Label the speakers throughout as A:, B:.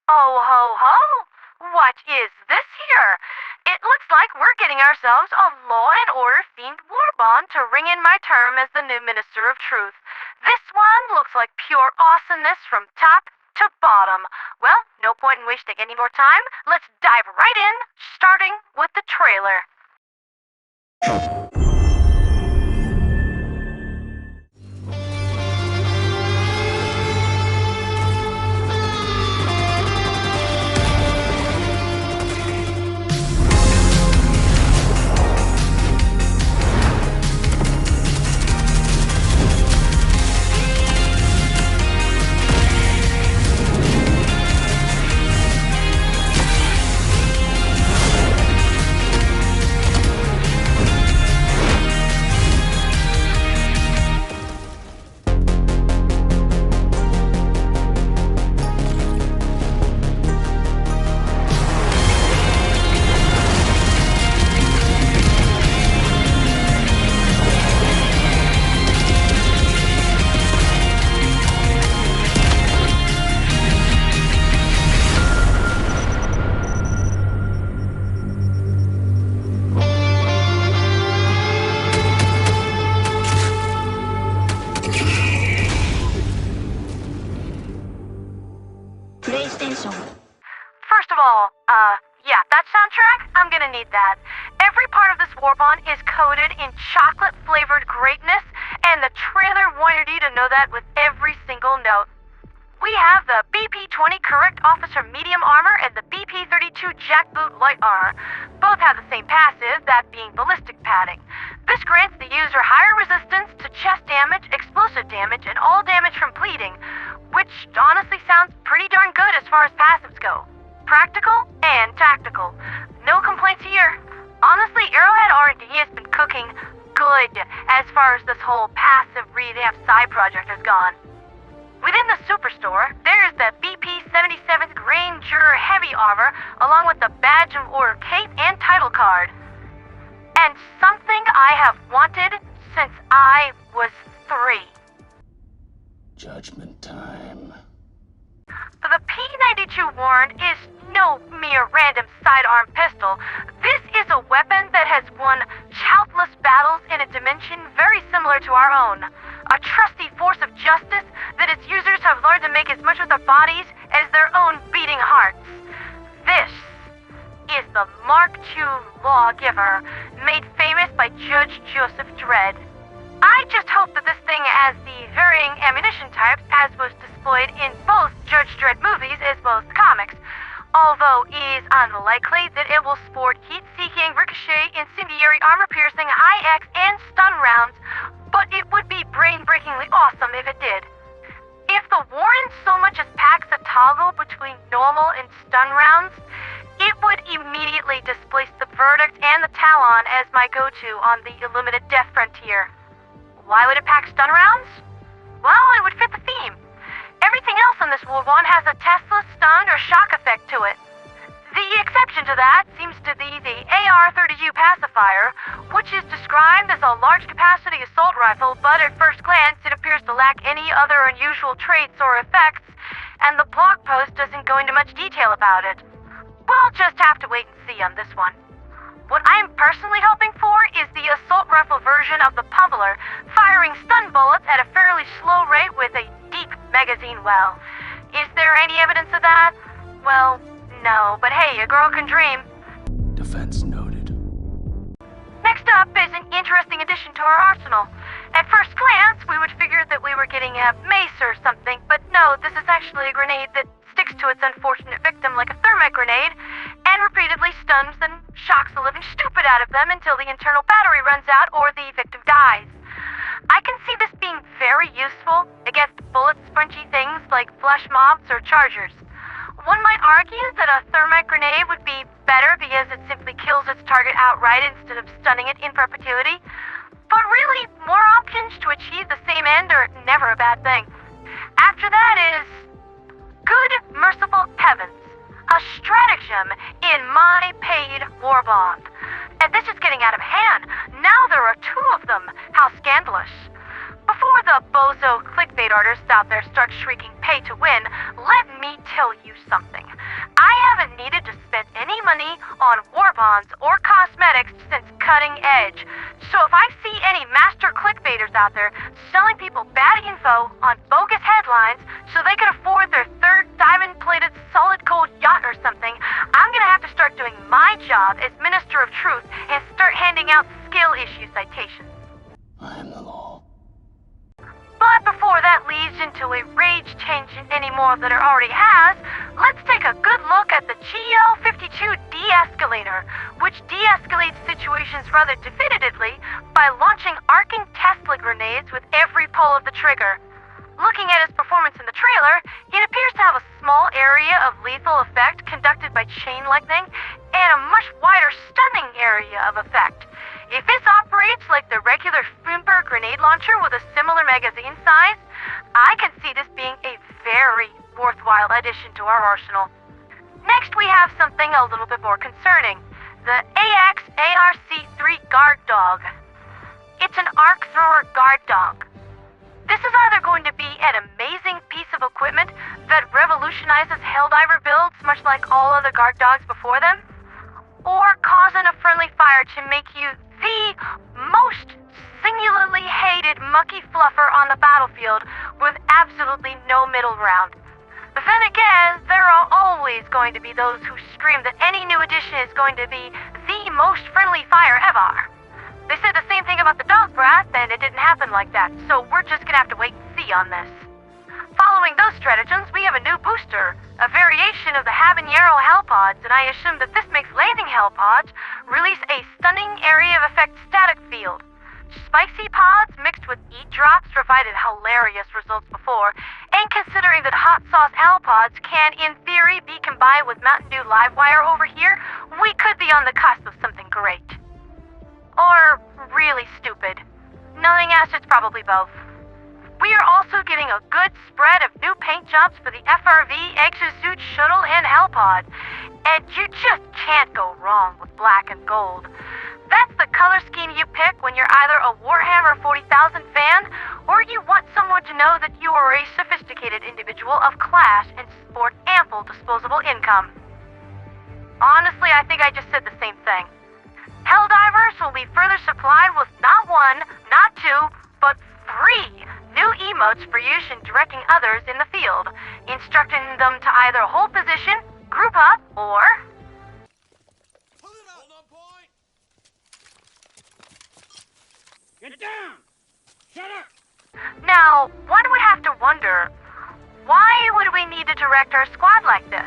A: Oh ho ho! What is this here? It looks like we're getting ourselves a law and order themed warbond to ring in my term as the new Minister of Truth. This one looks like pure awesomeness from top to bottom. Well, no point in wasting any more time. Let's dive right in, starting with the trailer. First of all, yeah, that soundtrack, I'm gonna need that. Every part of this warbond is coated in chocolate-flavored greatness, and the trailer wanted you to know that with every single note. We have the BP-20 Correct Officer Medium Armor and the BP-32 Jackboot Light Armor. Both have the same passive, that being ballistic padding. This grants the user higher resistance to chest damage, explosive damage, and all damage from bleeding, which honestly sounds pretty darn good as far as passives go. Practical and tactical. No complaints here. Honestly, Arrowhead R&D has been cooking good as far as this whole passive revamped side project has gone. Within the Superstore, there's the BP-77 Granger Heavy Armor, along with the Badge of Order cape and title card. And something I have wanted since I was 3.
B: Judgment time.
A: The P-92 Warren is no mere random sidearm pistol. This is a weapon that has won countless battles in a dimension very similar to our own. A trusty force of justice that its users have learned to make as much of their bodies as their own beating hearts. This is the Mark II Lawgiver, made famous by Judge Joseph Dredd. I just hope that this thing has the varying ammunition types as was displayed in both Judge Dredd movies as well as the comics, although it is unlikely that it will sport heat-seeking, ricochet, incendiary, armor-piercing, high-X, and stun rounds, but it would be brain-breakingly awesome if it did. If the Warren so much as packs a toggle between normal and stun rounds, it would immediately displace the Verdict and the Talon as my go-to on the Illuminated Death Frontier. Why would it pack stun rounds? Well, it would fit the theme. Everything else on this warbond has a Tesla stun or shock effect to it. The exception to that seems to be the AR-30U pacifier, which is described as a large-capacity assault rifle, but at first glance it appears to lack any other unusual traits or effects, and the blog post doesn't go into much detail about it. We'll just have to wait and see on this one. What I'm personally hoping for is the assault rifle version of the Pummeler, firing stun bullets at a fairly slow rate with a deep magazine well. Is there any evidence of that? Well, no, but hey, a girl can dream.
B: Defense noted.
A: Next up is an interesting addition to our arsenal. At first glance, we would figure that we were getting a mace or something, but no, this is actually a grenade that sticks to its unfortunate victim like a thermite grenade, and repeatedly stuns and shocks the living stupid out of them until the internal battery runs out or the victim dies. I can see this being very useful against bullet-spongy things like flesh mobs or chargers. One might argue that a thermite grenade would be better because it simply kills its target outright instead of stunning it in perpetuity. But really, more options to achieve the same end are never a bad thing. After that is... good merciful heavens. A stratagem in my paid warbond. And this is getting out of hand. Now there are 2 of them. How scandalous. Before the bozo clickbait artists out there start shrieking pay to win, let me tell you something. embarrassing. I haven't needed to spend any money on warbonds or cosmetics since Cutting Edge. So if I see any master clickbaiters out there selling people bad info on bogus headlines so they can afford their third diamond-plated solid gold yacht or something, I'm gonna have to start doing my job as Minister of Truth and start handing out skill issue citations.
B: I am the law.
A: But before that leads into a rage tangent any more than it already has, let's take a good look at the GL-52 de-escalator, which de-escalates situations rather definitively by launching arcing Tesla grenades with every pull of the trigger. Looking at his performance in the trailer, it appears to have a small area of lethal effect conducted by chain lightning and a much wider stunning area of effect. If this operates like the regular Fimper grenade launcher with a similar magazine size, I can see this being a very worthwhile addition to our arsenal. Next, we have something a little bit more concerning. The AX-ARC-3 Guard Dog. It's an arc thrower guard dog. This is either going to be an amazing piece of equipment that revolutionizes Helldiver builds much like all other guard dogs before them, or cause a friendly fire to make you the most singularly hated mucky fluffer on the battlefield with absolutely no middle ground. But then again, there are always going to be those who scream that any new addition is going to be the most friendly fire ever. They said the same thing about the dog breath, and it didn't happen like that, so we're just gonna have to wait and see on this. Following those stratagems, we have a new booster, a variation of the habanero hellpods, and I assume that this makes landing hellpods release a stunning area of effect static field. Spicy pods mixed with eat drops provided hilarious results before, and considering that hot sauce hellpods can, in theory, be combined with Mountain Dew Livewire over here, we could be on the cusp of something great. Or really stupid. Knowing us, it's probably both. We are also getting a good spread of new paint jobs for the FRV, Exosuit, Shuttle, and Hellpod. And you just can't go wrong with black and gold. That's the color scheme you pick when you're either a Warhammer 40,000 fan, or you want someone to know that you are a sophisticated individual of class and sport ample disposable income. Honestly, I think I just said the same thing. Helldivers will be further supplied with not one, not two, but 3 new emotes for use in directing others in the field, instructing them to either hold position, group up, or...
C: Hold on, point! Get down! Shut up!
A: Now, one would have to wonder, why would we need to direct our squad like this?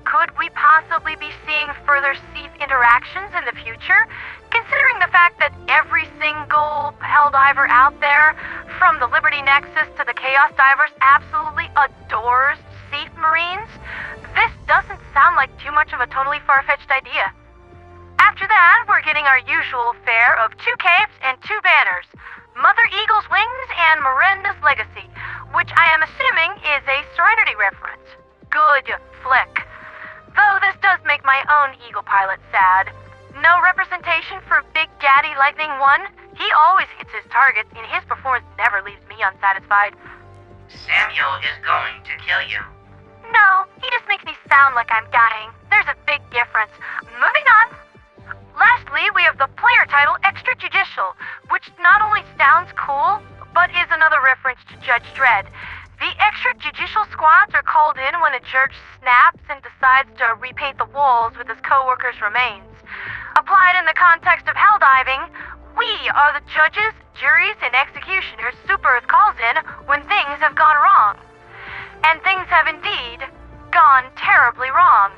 A: Could we possibly be seeing further Seath interactions in the future, considering the fact that every single Helldiver out there, from the Liberty Nexus to the Chaos Divers, absolutely adores Seath Marines? This doesn't sound like too much of a totally far-fetched idea. After that, we're getting our usual fare of 2 capes and 2 banners, Mother Eagle's Wings and Miranda's Legacy, which I am assuming is a Serenity reference. Good flick. Though this does make my own Eagle pilot sad. No representation for Big Daddy Lightning 1. He always hits his targets, and his performance never leaves me unsatisfied.
D: Samuel is going to kill you.
A: No, he just makes me sound like I'm dying. There's a big difference. Moving on. Lastly, we have the player title Extrajudicial, which not only sounds cool, but is another reference to Judge Dredd. The extrajudicial squads are called in when a judge snaps and decides to repaint the walls with his co-workers' remains. Applied in the context of helldiving, we are the judges, juries, and executioners Super Earth calls in when things have gone wrong. And things have indeed gone terribly wrong.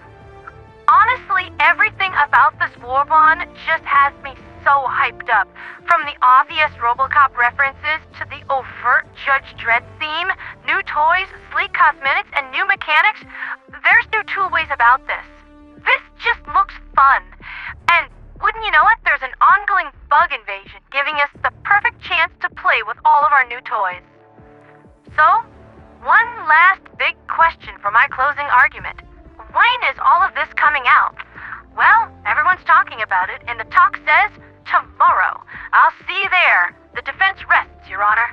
A: Honestly, everything about this warbond just has me so hyped up. From the obvious RoboCop references to the overt Judge Dredd theme, new toys, sleek cosmetics, and new mechanics, there's no two ways about this. This just looks fun. And wouldn't you know it, there's an ongoing bug invasion, giving us the perfect chance to play with all of our new toys. So, one last big question for my closing argument. When is all of this coming out? Well, everyone's talking about it, and the talk says tomorrow. I'll see you there. The defense rests, Your Honor.